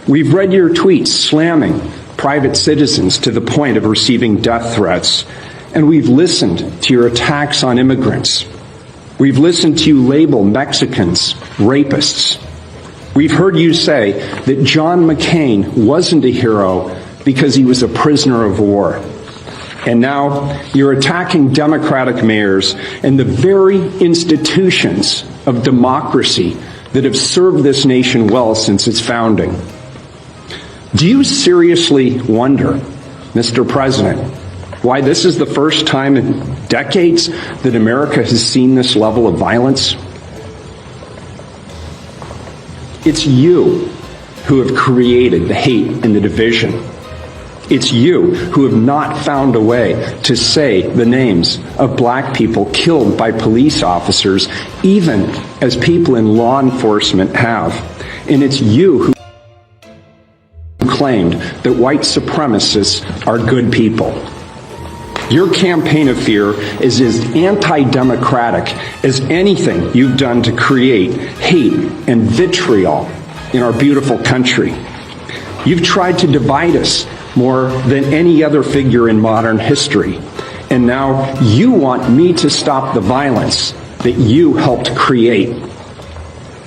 We've read your tweets slamming private citizens to the point of receiving death threats, and we've listened to your attacks on immigrants. We've listened to you label Mexicans rapists. We've heard you say that John McCain wasn't a hero because he was a prisoner of war. And now you're attacking Democratic mayors and the very institutions of democracy that have served this nation well since its founding. Do you seriously wonder, Mr. President, why this is the first time in decades that America has seen this level of violence? It's you who have created the hate and the division. It's you who have not found a way to say the names of black people killed by police officers, even as people in law enforcement have. And it's you who claimed that white supremacists are good people. Your campaign of fear is as anti-democratic as anything you've done to create hate and vitriol in our beautiful country. You've tried to divide us more than any other figure in modern history. And now you want me to stop the violence that you helped create.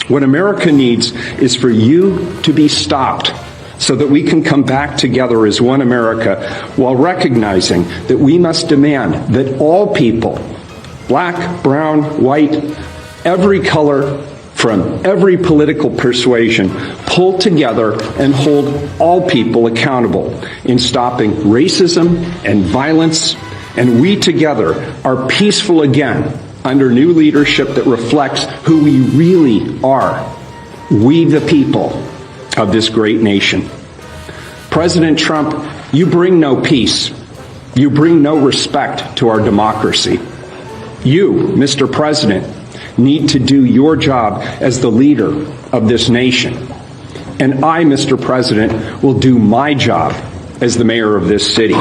What America needs is for you to be stopped so that we can come back together as one America while recognizing that we must demand that all people, black, brown, white, every color, from every political persuasion, pull together and hold all people accountable in stopping racism and violence, and we together are peaceful again under new leadership that reflects who we really are, we the people of this great nation. President Trump, you bring no peace. You bring no respect to our democracy. You, Mr. President, need to do your job as the leader of this nation. And I, Mr. President, will do my job as the mayor of this city.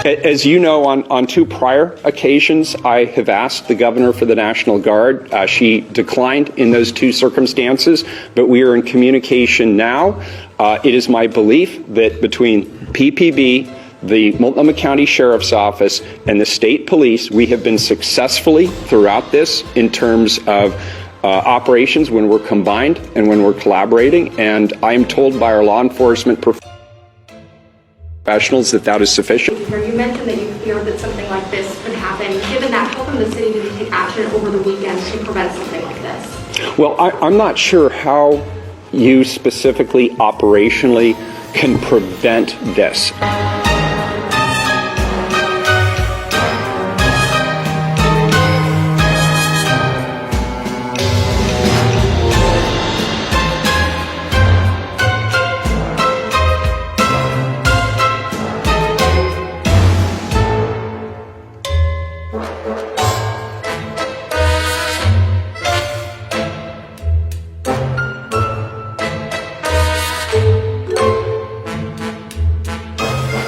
As you know, on two prior occasions, I have asked the governor for the National Guard. She declined in those two circumstances, but we are in communication now. It is my belief that between PPB, the Multnomah County Sheriff's Office, and the state police, we have been successfully throughout this in terms of operations when we're combined and when we're collaborating. And I am told by our law enforcement professionals that is sufficient. You mentioned that you feared that something like this would happen. Given that, how come the city didn't take action over the weekend to prevent something like this? Well, I'm not sure how you specifically operationally can prevent this.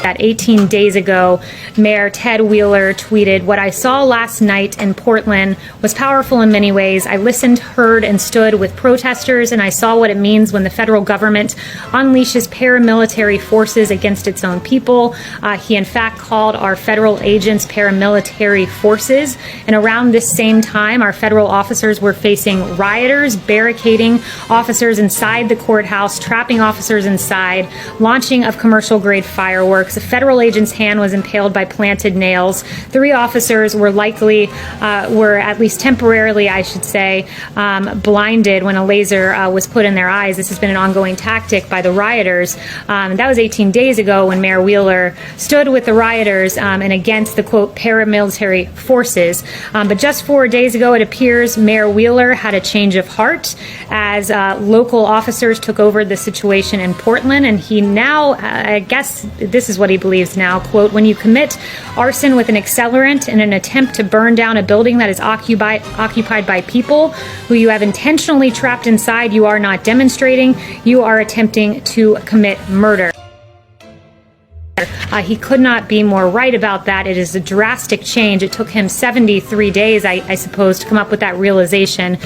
That 18 days ago, Mayor Ted Wheeler tweeted, "What I saw last night in Portland was powerful in many ways. I listened, heard, and stood with protesters, and I saw what it means when the federal government unleashes paramilitary forces against its own people." He, in fact, called our federal agents paramilitary forces. And around this same time, our federal officers were facing rioters, barricading officers inside the courthouse, trapping officers inside, launching of commercial-grade fireworks. A federal agent's hand was impaled by planted nails. 3 officers were were at least temporarily, I should say, blinded when a laser was put in their eyes. This has been an ongoing tactic by the rioters. That was 18 days ago when Mayor Wheeler stood with the rioters and against the, quote, paramilitary forces. But just 4 days ago, it appears Mayor Wheeler had a change of heart as local officers took over the situation in Portland. And he now, I guess this is what he believes now, quote, "When you commit arson with an accelerant in an attempt to burn down a building that is occupied by people who you have intentionally trapped inside, you are not demonstrating, you are attempting to commit murder." He could not be more right about that. It is a drastic change. It took him 73 days, I suppose, to come up with that realization.